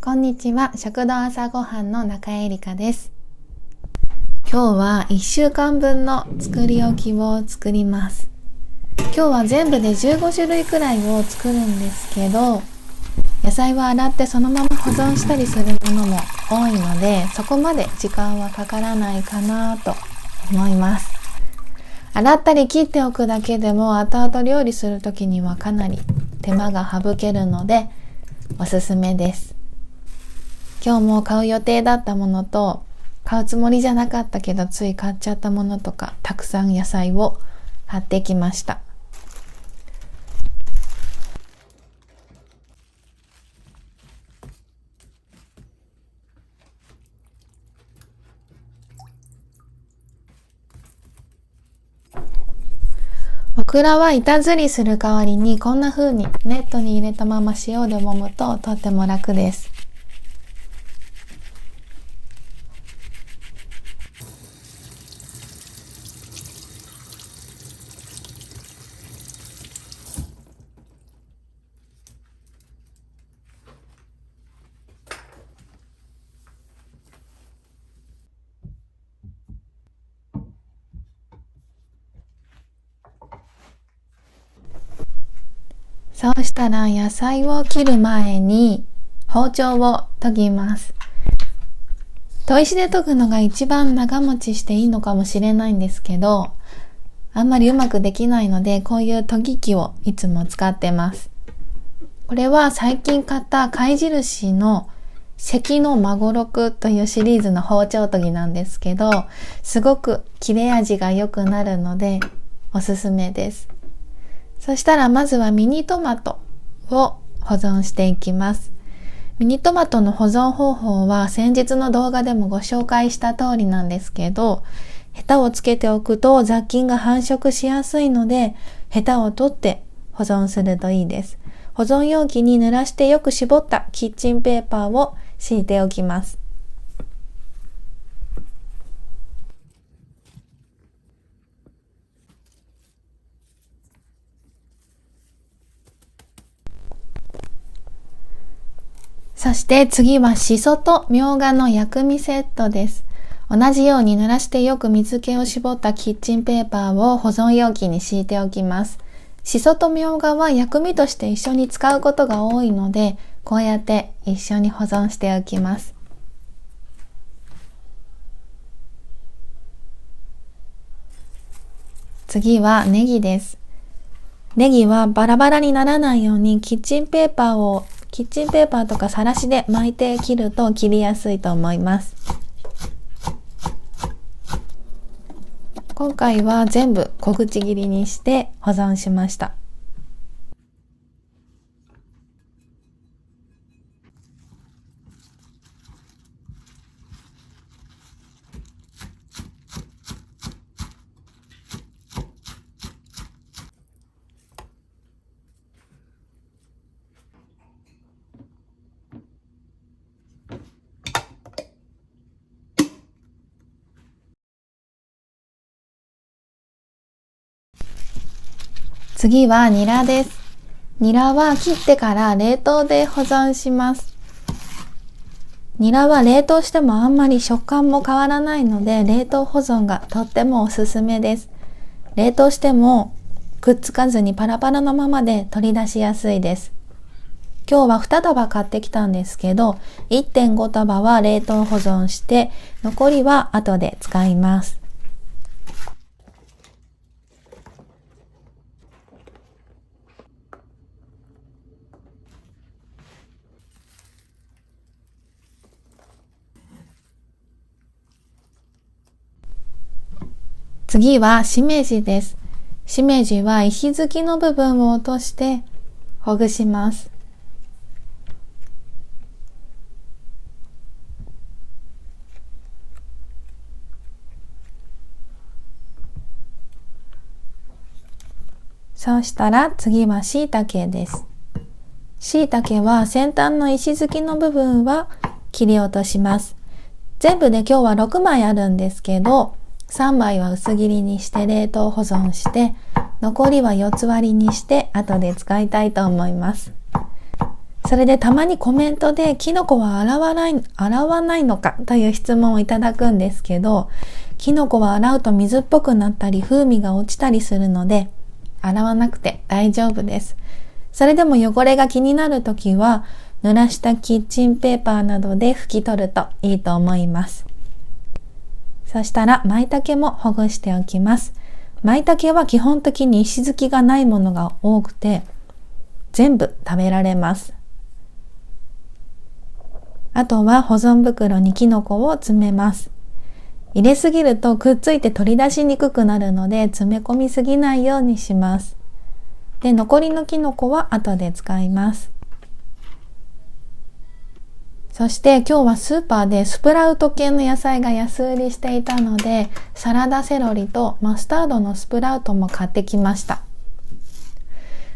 こんにちは、食堂朝ごはんの中江里香です。今日は1週間分の作り置きを作ります。今日は全部で15種類くらいを作るんですけど、野菜は洗ってそのまま保存したりするものも多いので、そこまで時間はかからないかなと思います。洗ったり切っておくだけでも後々料理するときにはかなり手間が省けるのでおすすめです。今日も買う予定だったものと、買うつもりじゃなかったけどつい買っちゃったものとか、たくさん野菜を買ってきました。オクラは板ずりする代わりにこんな風にネットに入れたまま塩で揉むととっても楽です。そうしたら野菜を切る前に包丁を研ぎます。砥石で研ぐのが一番長持ちしていいのかもしれないんですけど、あんまりうまくできないのでこういう研ぎ器をいつも使ってます。これは最近買った貝印の関のまごろくというシリーズの包丁研ぎなんですけど、すごく切れ味が良くなるのでおすすめです。そしたらまずはミニトマトを保存していきます。ミニトマトの保存方法は先日の動画でもご紹介した通りなんですけど、ヘタをつけておくと雑菌が繁殖しやすいので、ヘタを取って保存するといいです。保存容器に濡らしてよく絞ったキッチンペーパーを敷いておきます。そして次はしそとみょうがの薬味セットです。同じように濡らしてよく水気を絞ったキッチンペーパーを保存容器に敷いておきます。しそとみょうがは薬味として一緒に使うことが多いので、こうやって一緒に保存しておきます。次はネギです。ネギはバラバラにならないようにキッチンペーパーとかさらしで巻いて切ると切りやすいと思います。今回は全部小口切りにして保存しました。次はニラです。ニラは切ってから冷凍で保存します。ニラは冷凍してもあんまり食感も変わらないので、冷凍保存がとってもおすすめです。冷凍してもくっつかずにパラパラのままで取り出しやすいです。今日は2束買ってきたんですけど、1.5 束は冷凍保存して、残りは後で使います。次はしめじです。しめじは石突きの部分を落としてほぐします。そうしたら次は椎茸です。椎茸は先端の石突きの部分は切り落とします。全部で今日は6枚あるんですけど、3枚は薄切りにして冷凍保存して、残りは4つ割りにして後で使いたいと思います。それでたまにコメントでキノコは洗わないのかという質問をいただくんですけど、キノコは洗うと水っぽくなったり風味が落ちたりするので、洗わなくて大丈夫です。それでも汚れが気になるときは、濡らしたキッチンペーパーなどで拭き取るといいと思います。そしたら舞茸もほぐしておきます。舞茸は基本的に石突きがないものが多くて、全部食べられます。あとは保存袋にキノコを詰めます。入れすぎるとくっついて取り出しにくくなるので、詰め込みすぎないようにします。で、残りのキノコは後で使います。そして今日はスーパーでスプラウト系の野菜が安売りしていたので、サラダセロリとマスタードのスプラウトも買ってきました。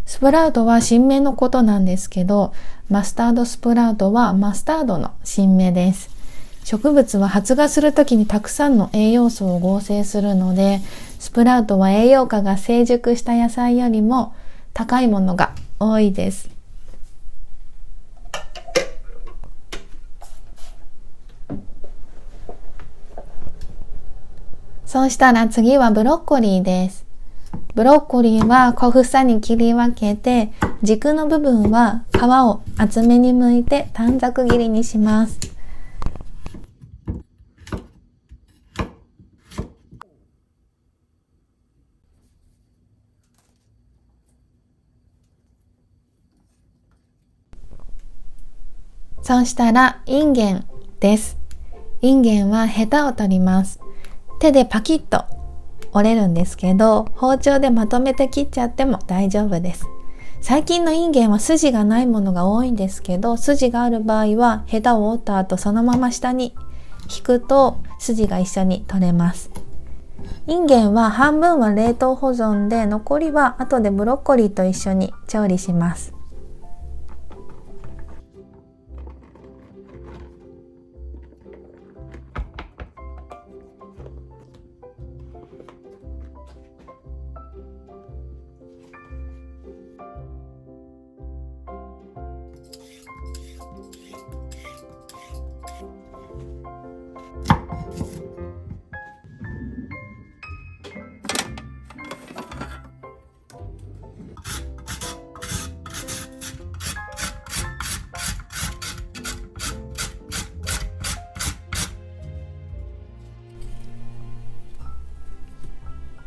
スプラウトは新芽のことなんですけど、マスタードスプラウトはマスタードの新芽です。植物は発芽するときにたくさんの栄養素を合成するので、スプラウトは栄養価が成熟した野菜よりも高いものが多いです。そうしたら次はブロッコリーです。ブロッコリーは小房に切り分けて、軸の部分は皮を厚めに剥いて短冊切りにします。そうしたらインゲンです。インゲンはヘタを取ります。手でパキッと折れるんですけど、包丁でまとめて切っちゃっても大丈夫です。最近のインゲンは筋がないものが多いんですけど、筋がある場合はヘタを折った後そのまま下に引くと筋が一緒に取れます。インゲンは半分は冷凍保存で、残りは後でブロッコリーと一緒に調理します。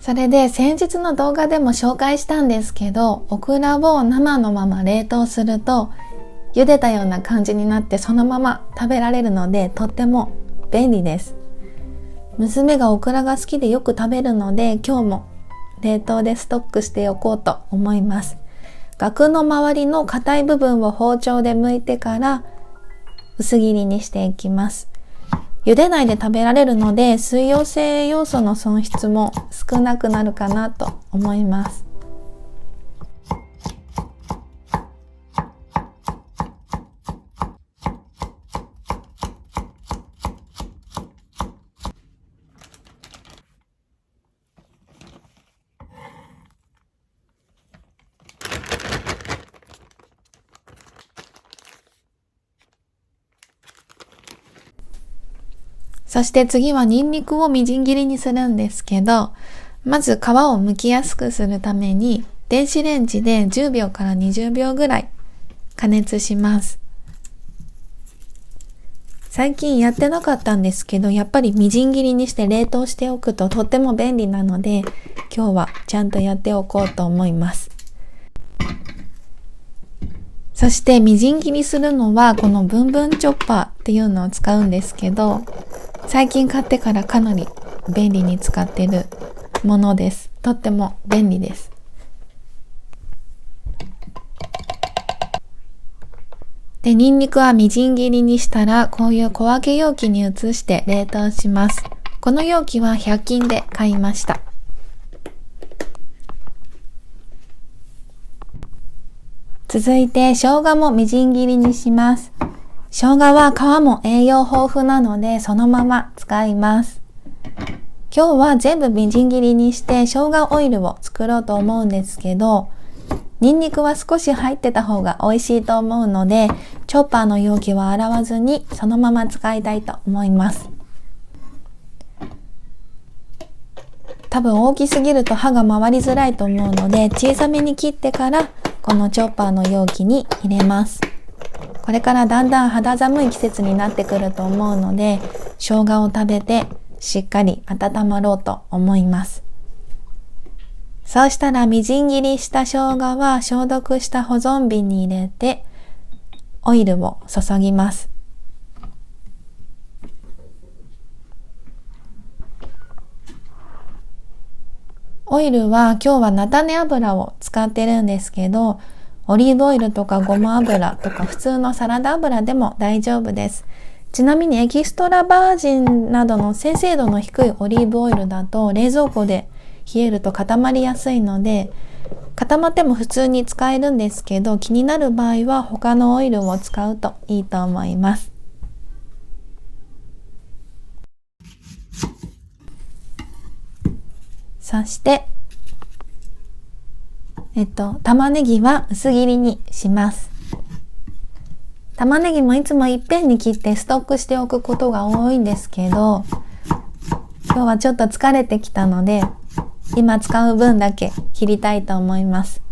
それで先日の動画でも紹介したんですけど、オクラを生のまま冷凍すると茹でたような感じになってそのまま食べられるので、とっても便利です。娘がオクラが好きでよく食べるので、今日も冷凍でストックしておこうと思います。ガの周りの硬い部分を包丁で剥いてから薄切りにしていきます。茹でないで食べられるので、水溶性要素の損失も少なくなるかなと思います。そして次はニンニクをみじん切りにするんですけど、まず皮を剥きやすくするために電子レンジで10秒から20秒ぐらい加熱します。最近やってなかったんですけど、やっぱりみじん切りにして冷凍しておくととっても便利なので、今日はちゃんとやっておこうと思います。そしてみじん切りするのはこのブンブンチョッパーっていうのを使うんですけど、最近買ってからかなり便利に使っているものです。とっても便利です。で、ニンニクはみじん切りにしたら、こういう小分け容器に移して冷凍します。この容器は100均で買いました。続いて生姜もみじん切りにします。生姜は皮も栄養豊富なのでそのまま使います。今日は全部みじん切りにして生姜オイルを作ろうと思うんですけど、ニンニクは少し入ってた方が美味しいと思うので、チョッパーの容器は洗わずにそのまま使いたいと思います。多分大きすぎると刃が回りづらいと思うので、小さめに切ってからこのチョッパーの容器に入れます。これからだんだん肌寒い季節になってくると思うので、生姜を食べてしっかり温まろうと思います。そうしたらみじん切りした生姜は消毒した保存瓶に入れてオイルを注ぎます。オイルは今日は菜種油を使ってるんですけど、オリーブオイルとかごま油とか普通のサラダ油でも大丈夫です。ちなみにエキストラバージンなどの精製度の低いオリーブオイルだと冷蔵庫で冷えると固まりやすいので、固まっても普通に使えるんですけど、気になる場合は他のオイルを使うといいと思います。そして玉ねぎは薄切りにします。玉ねぎもいつもいっぺんに切ってストックしておくことが多いんですけど、今日はちょっと疲れてきたので、今使う分だけ切りたいと思います。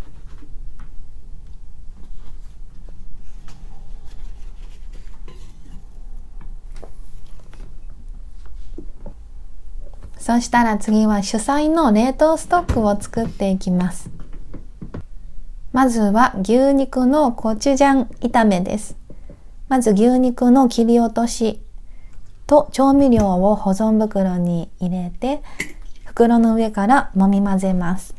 そしたら次は主菜の冷凍ストックを作っていきます。まずは牛肉のコチュジャン炒めです。まず牛肉の切り落としと調味料を保存袋に入れて、袋の上から揉み混ぜます。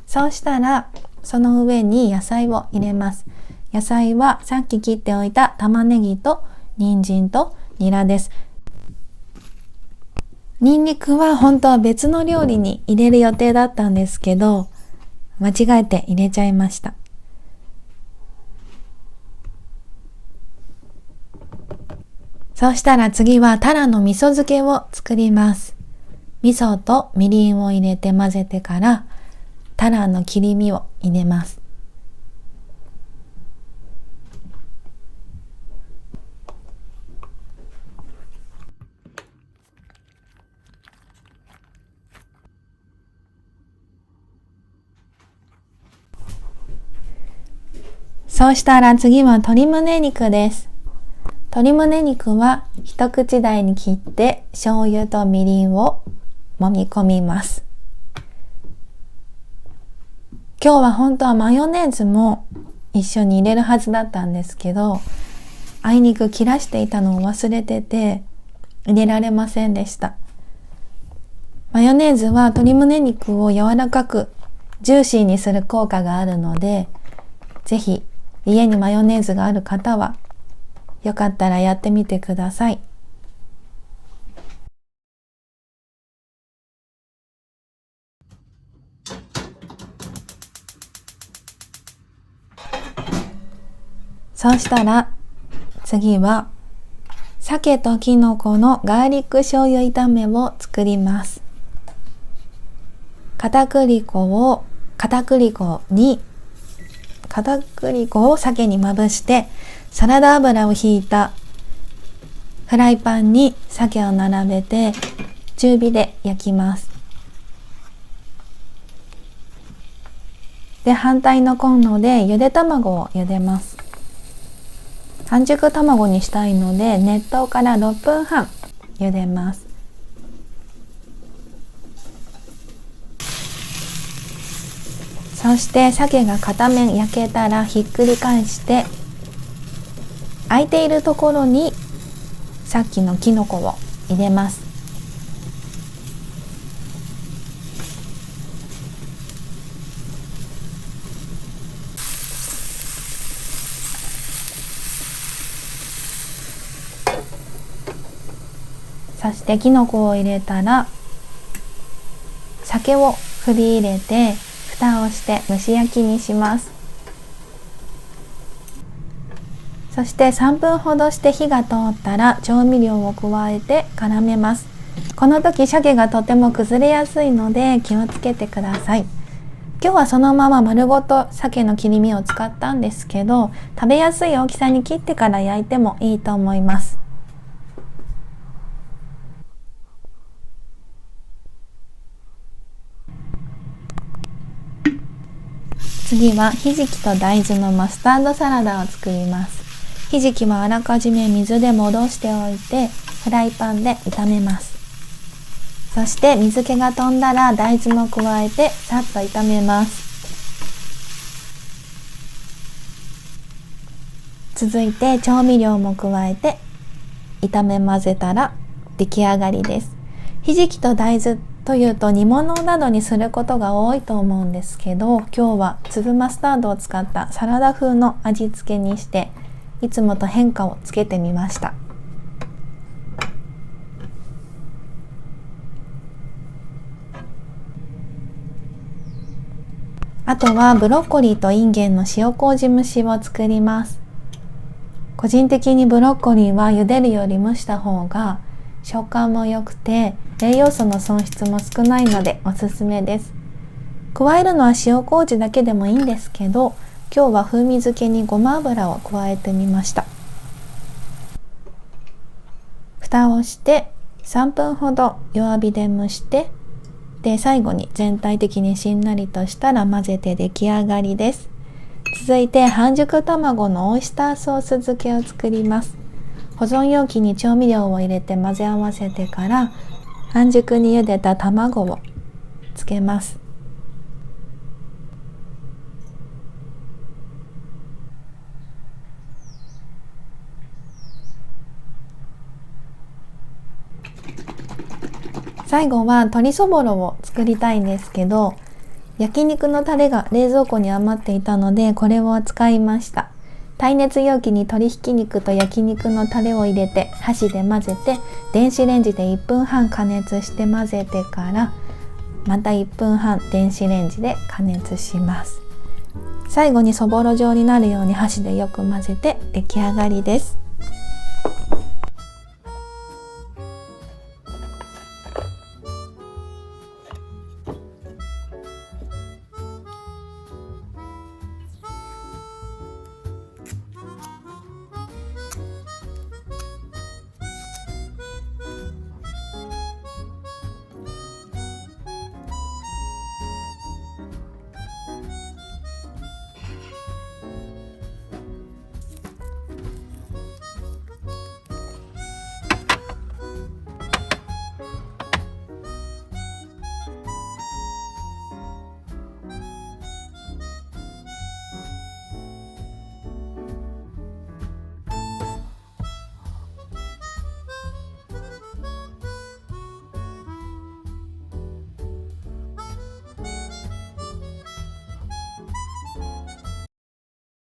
そうしたらその上に野菜を入れます。野菜はさっき切っておいた玉ねぎと人参とニラです。ニンニクは本当は別の料理に入れる予定だったんですけど、間違えて入れちゃいました。そうしたら次はタラの味噌漬けを作ります。味噌とみりんを入れて混ぜてからタラの切り身を入れます。そうしたら次は鶏胸肉です。鶏胸肉は一口大に切って醤油とみりんを揉み込みます。今日は本当はマヨネーズも一緒に入れるはずだったんですけど、あいにく切らしていたのを忘れてて入れられませんでした。マヨネーズは鶏胸肉を柔らかくジューシーにする効果があるので、ぜひ家にマヨネーズがある方はよかったらやってみてください。そうしたら次は鮭ときのこのガーリック醤油炒めを作ります。片栗粉を鮭にまぶしてサラダ油をひいたフライパンに鮭を並べて中火で焼きます。で、反対のコンロでゆで卵を茹でます。半熟卵にしたいので熱湯から6分半茹でます。そして鮭が片面焼けたらひっくり返して空いているところにさっきのきのこを入れます。そしてきのこを入れたら酒を振り入れて蓋をして蒸し焼きにします。そして3分ほどして火が通ったら調味料を加えて絡めます。この時鮭がとても崩れやすいので気をつけてください。今日はそのまま丸ごと鮭の切り身を使ったんですけど、食べやすい大きさに切ってから焼いてもいいと思います。次はひじきと大豆のマスタードサラダを作ります。ひじきはあらかじめ水で戻しておいてフライパンで炒めます。そして水気が飛んだら大豆も加えてさっと炒めます。続いて調味料も加えて炒め混ぜたら出来上がりです。ひじきと大豆というと煮物などにすることが多いと思うんですけど、今日は粒マスタードを使ったサラダ風の味付けにしていつもと変化をつけてみました。あとはブロッコリーとインゲンの塩麹蒸しを作ります。個人的にブロッコリーは茹でるより蒸した方が食感も良くて栄養素の損失も少ないのでおすすめです。加えるのは塩麹だけでもいいんですけど、今日は風味付けにごま油を加えてみました。蓋をして3分ほど弱火で蒸して、で最後に全体的にしんなりとしたら混ぜて出来上がりです。続いて半熟卵のオイスターソース漬けを作ります。保存容器に調味料を入れて混ぜ合わせてから半熟に茹でた卵をつけます。最後は鶏そぼろを作りたいんですけど、焼肉のタレが冷蔵庫に余っていたのでこれを使いました。耐熱容器に鶏ひき肉と焼肉のタレを入れて箸で混ぜて電子レンジで1分半加熱して混ぜてからまた1分半電子レンジで加熱します。最後にそぼろ状になるように箸でよく混ぜて出来上がりです。